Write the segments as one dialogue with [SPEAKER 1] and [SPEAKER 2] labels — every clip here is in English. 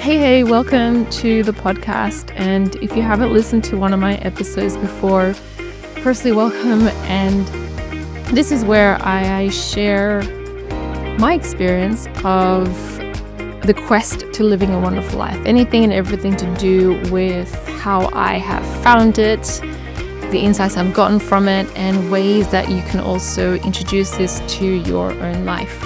[SPEAKER 1] Hey, welcome to the podcast. And if you haven't listened to one of my episodes before, firstly, welcome. And this is where I share my experience of the quest to living a wonderful life. Anything and everything to do with how I have found it, the insights I've gotten from it, and ways that you can also introduce this to your own life.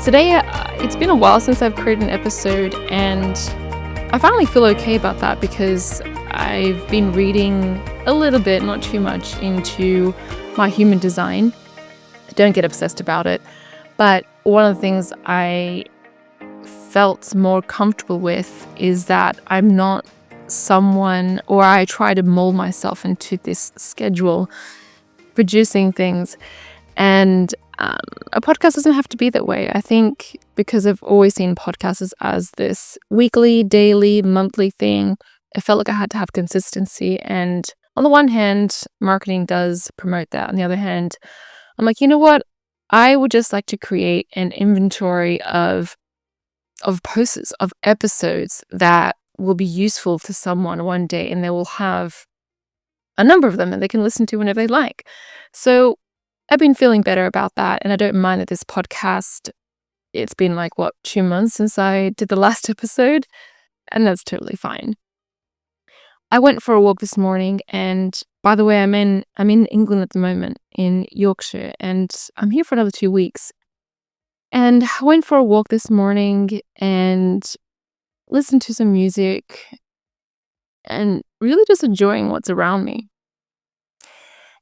[SPEAKER 1] Today, it's been a while since I've created an episode, and I finally feel okay about that because I've been reading a little bit, not too much, into my human design. Don't get obsessed about it, but one of the things I felt more comfortable with is that I'm not someone, or I try to mold myself into this schedule, producing things, and a podcast doesn't have to be that way. I think because I've always seen podcasts as this weekly, daily, monthly thing, I felt like I had to have consistency. And on the one hand, marketing does promote that. On the other hand, I'm like, you know what? I would just like to create an inventory of posts, of episodes that will be useful to someone one day, and they will have a number of them and they can listen to whenever they like. So I've been feeling better about that, and I don't mind that this podcast, it's been 2 months since I did the last episode, and that's totally fine. I went for a walk this morning, and by the way, I'm in England at the moment, in Yorkshire, and I'm here for another 2 weeks. And I went for a walk this morning and listened to some music and really just enjoying what's around me.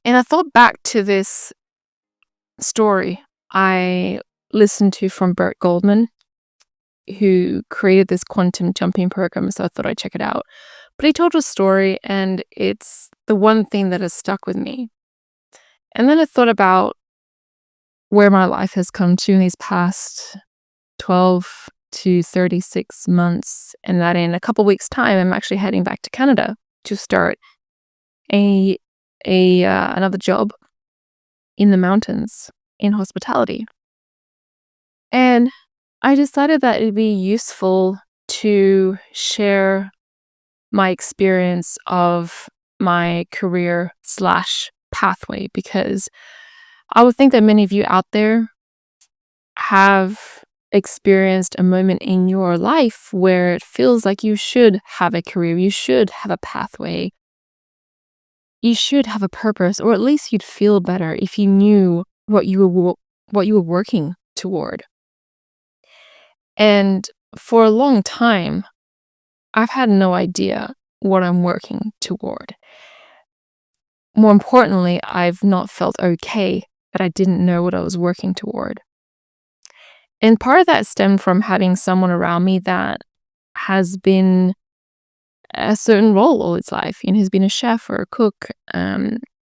[SPEAKER 1] And I thought back to this story I listened to from Burt Goldman, who created this quantum jumping program, so I thought I'd check it out. But he told a story, and it's the one thing that has stuck with me. And then I thought about where my life has come to in these past 12 to 36 months, and that in a couple weeks' time, I'm actually heading back to Canada to start another job in the mountains in hospitality. And I decided that it'd be useful to share my experience of my career / pathway, because I would think that many of you out there have experienced a moment in your life where it feels like you should have a career, you should have a pathway, you should have a purpose, or at least you'd feel better if you knew what you were working toward. And for a long time, I've had no idea what I'm working toward. More importantly, I've not felt okay that I didn't know what I was working toward. And part of that stemmed from having someone around me that has been a certain role all his life. He's been a chef or a cook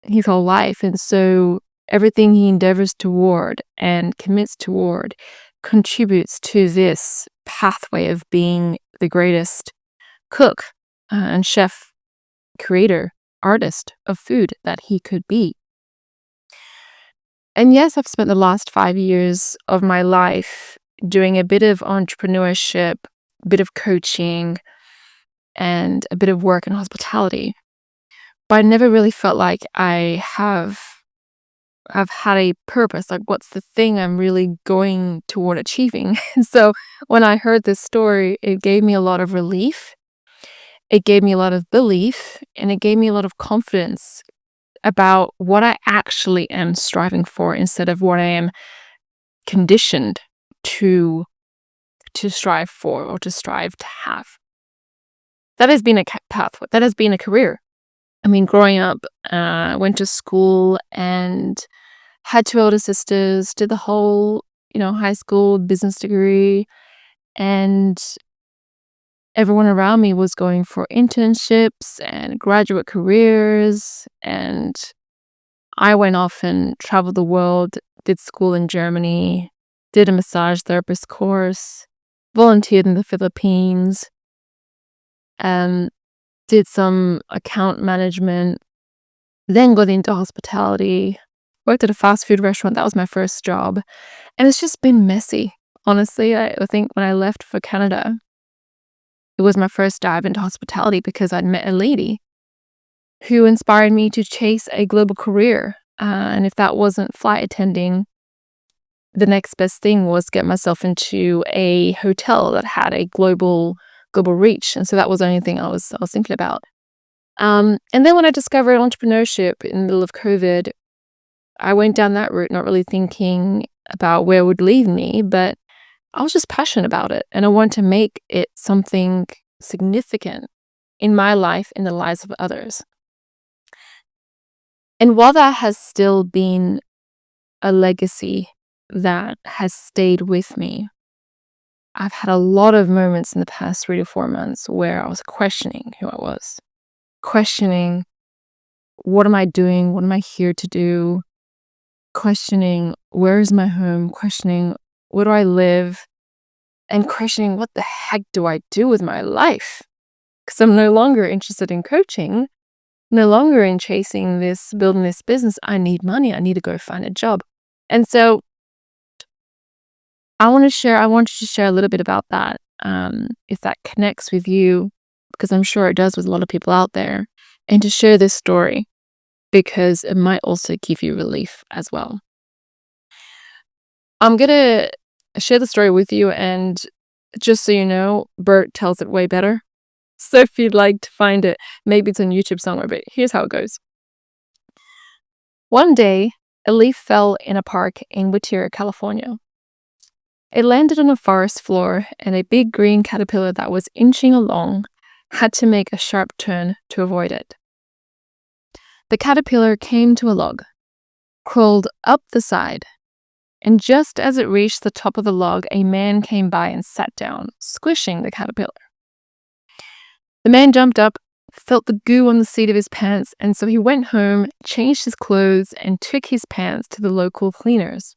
[SPEAKER 1] his whole life. And so everything he endeavors toward and commits toward contributes to this pathway of being the greatest cook and chef, creator, artist of food that he could be. And yes, I've spent the last 5 years of my life doing a bit of entrepreneurship, a bit of coaching, and a bit of work in hospitality. But I never really felt like I've had a purpose, like what's the thing I'm really going toward achieving. And so when I heard this story, it gave me a lot of relief. It gave me a lot of belief, and it gave me a lot of confidence about what I actually am striving for instead of what I am conditioned to strive for or to strive to have. That has been a pathway. That has been a career. Growing up, went to school and had 2 older sisters, did the whole, high school business degree, and everyone around me was going for internships and graduate careers, and I went off and traveled the world, did school in Germany, did a massage therapist course, volunteered in the Philippines, did some account management, then got into hospitality, worked at a fast food restaurant. That was my first job. And it's just been messy. Honestly, I think when I left for Canada, It was my first dive into hospitality because I'd met a lady who inspired me to chase a global career. And if that wasn't flight attending, the next best thing was get myself into a hotel that had a global reach. And so that was the only thing I was thinking about. And then when I discovered entrepreneurship in the middle of COVID, I went down that route, not really thinking about where it would lead me, but I was just passionate about it. And I wanted to make it something significant in my life, in the lives of others. And while that has still been a legacy that has stayed with me, I've had a lot of moments in the past 3 to 4 months where I was questioning who I was, questioning what am I doing? What am I here to do? Questioning where is my home? Questioning where do I live? And questioning what the heck do I do with my life? Because I'm no longer interested in coaching, no longer in chasing this, building this business. I need money. I need to go find a job. And so I want you to share a little bit about that, if that connects with you, because I'm sure it does with a lot of people out there, and to share this story because it might also give you relief as well. I'm going to share the story with you, and just so you know, Burt tells it way better. So if you'd like to find it, maybe it's on YouTube somewhere, but here's how it goes. One day, a leaf fell in a park in Whittier, California. It landed on a forest floor, and a big green caterpillar that was inching along had to make a sharp turn to avoid it. The caterpillar came to a log, crawled up the side, and just as it reached the top of the log, a man came by and sat down, squishing the caterpillar. The man jumped up, felt the goo on the seat of his pants, and so he went home, changed his clothes, and took his pants to the local cleaners.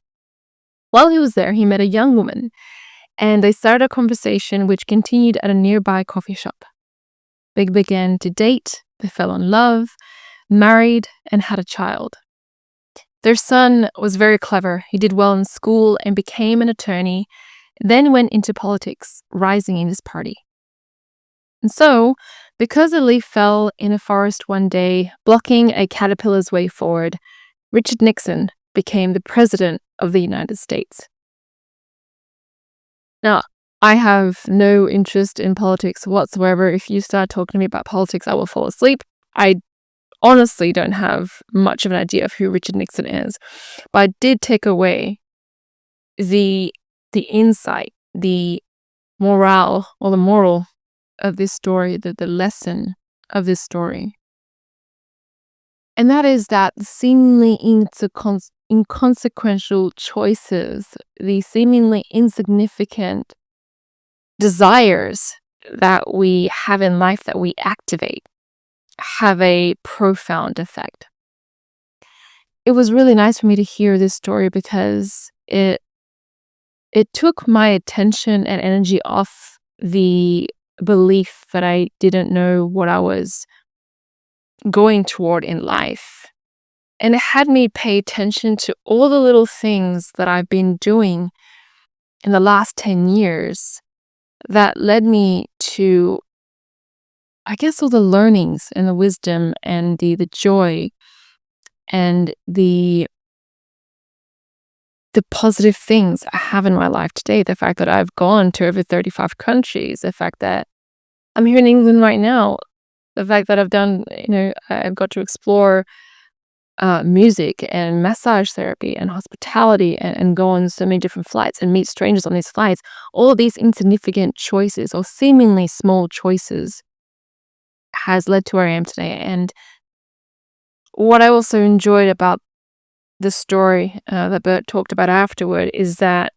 [SPEAKER 1] While he was there, he met a young woman, and they started a conversation which continued at a nearby coffee shop. They began to date, they fell in love, married, and had a child. Their son was very clever. He did well in school and became an attorney, then went into politics, rising in his party. And so, because a leaf fell in a forest one day, blocking a caterpillar's way forward, Richard Nixon became the president of the United States. Now, I have no interest in politics whatsoever. If you start talking to me about politics, I will fall asleep. I honestly don't have much of an idea of who Richard Nixon is, but I did take away the insight, the morale or the moral of this story, the lesson of this story. And that is that the seemingly inconsequential choices, the seemingly insignificant desires that we have in life that we activate have a profound effect. It was really nice for me to hear this story because it took my attention and energy off the belief that I didn't know what I was going toward in life. And it had me pay attention to all the little things that I've been doing in the last 10 years that led me to, I guess, all the learnings and the wisdom and the joy and the positive things I have in my life today. The fact that I've gone to over 35 countries, the fact that I'm here in England right now, the fact that I've done, I've got to explore music and massage therapy and hospitality and go on so many different flights and meet strangers on these flights. All of these insignificant choices or seemingly small choices has led to where I am today. And what I also enjoyed about the story that Burt talked about afterward is that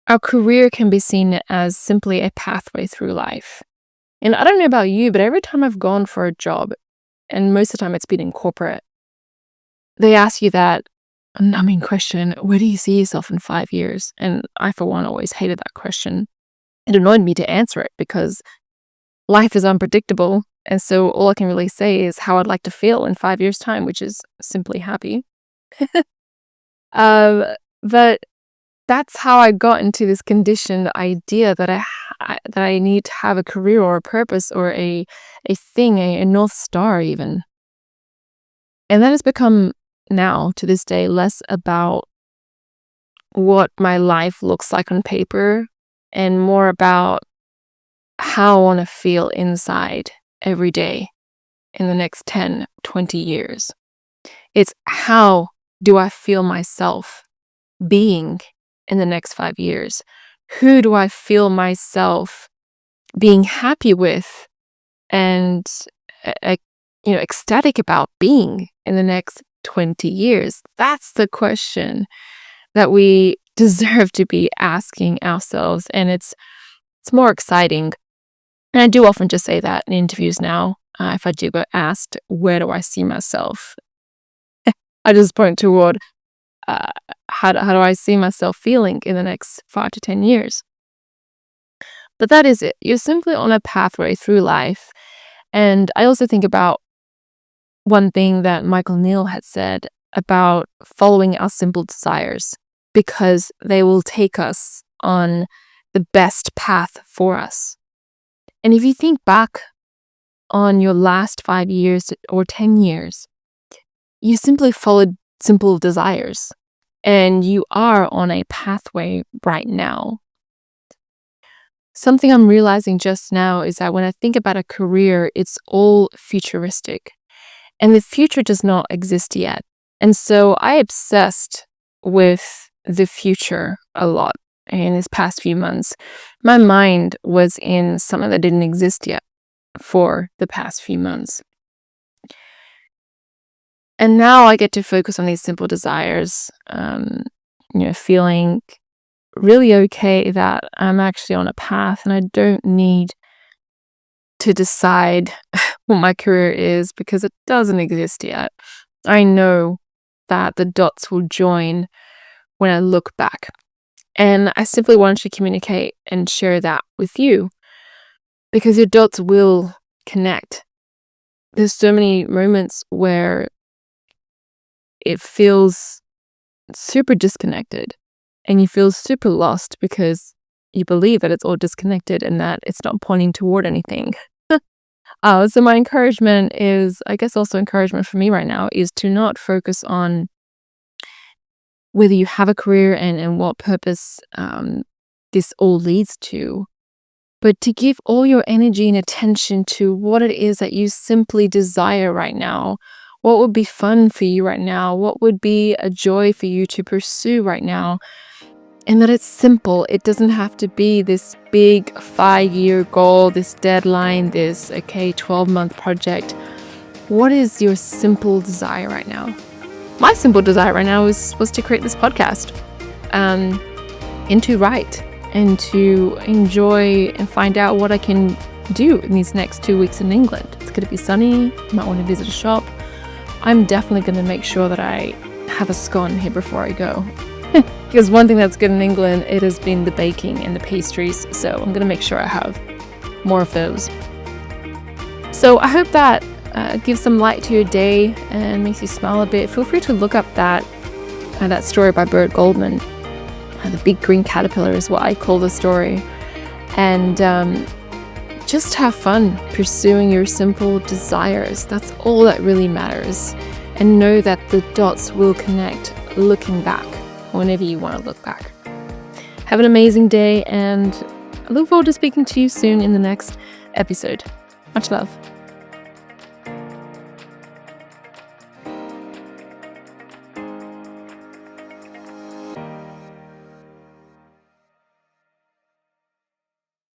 [SPEAKER 1] our career can be seen as simply a pathway through life. And I don't know about you, but every time I've gone for a job, and most of the time it's been in corporate, they ask you that numbing question, where do you see yourself in 5 years? And I, for one, always hated that question. It annoyed me to answer it because life is unpredictable. And so all I can really say is how I'd like to feel in 5 years' time, which is simply happy. But that's how I got into this conditioned idea that I need to have a career or a purpose or a thing, a North Star even. And that has become now, to this day, less about what my life looks like on paper and more about how I want to feel inside every day in the next 10, 20 years. It's how do I feel myself being in the next 5 years? Who do I feel myself being happy with and ecstatic about being in the next 20 years? That's the question that we deserve to be asking ourselves, and it's more exciting. And I do often just say that in interviews now. If I do get asked, where do I see myself? I just point toward how do I see myself feeling in the next 5 to 10 years? But that is it. You're simply on a pathway through life. And I also think about one thing that Michael Neal had said about following our simple desires, because they will take us on the best path for us. And if you think back on your last 5 years or 10 years, you simply followed simple desires, and you are on a pathway right now. Something I'm realizing just now is that when I think about a career, it's all futuristic, and the future does not exist yet. And so I obsessed with the future a lot in these past few months. My mind was in something that didn't exist yet for the past few months. And now I get to focus on these simple desires, feeling really okay that I'm actually on a path and I don't need to decide what my career is because it doesn't exist yet. I know that the dots will join when I look back. And I simply wanted to communicate and share that with you because your dots will connect. There's so many moments where it feels super disconnected and you feel super lost because you believe that it's all disconnected and that it's not pointing toward anything. So my encouragement is, I guess also encouragement for me right now, is to not focus on whether you have a career and what purpose this all leads to, but to give all your energy and attention to what it is that you simply desire right now. What would be fun for you right now? What would be a joy for you to pursue right now? And that it's simple. It doesn't have to be this big 5-year goal, this deadline, this 12-month project. What is your simple desire right now? My simple desire right now was to create this podcast, and to write and to enjoy and find out what I can do in these next 2 weeks in England. It's going to be sunny. I might want to visit a shop. I'm definitely going to make sure that I have a scone here before I go. Because one thing that's good in England, it has been the baking and the pastries. So I'm going to make sure I have more of those. So I hope that gives some light to your day and makes you smile a bit. Feel free to look up that story by Burt Goldman. The Big Green Caterpillar is what I call the story. And just have fun pursuing your simple desires. That's all that really matters. And know that the dots will connect looking back whenever you want to look back. Have an amazing day, and I look forward to speaking to you soon in the next episode. Much love.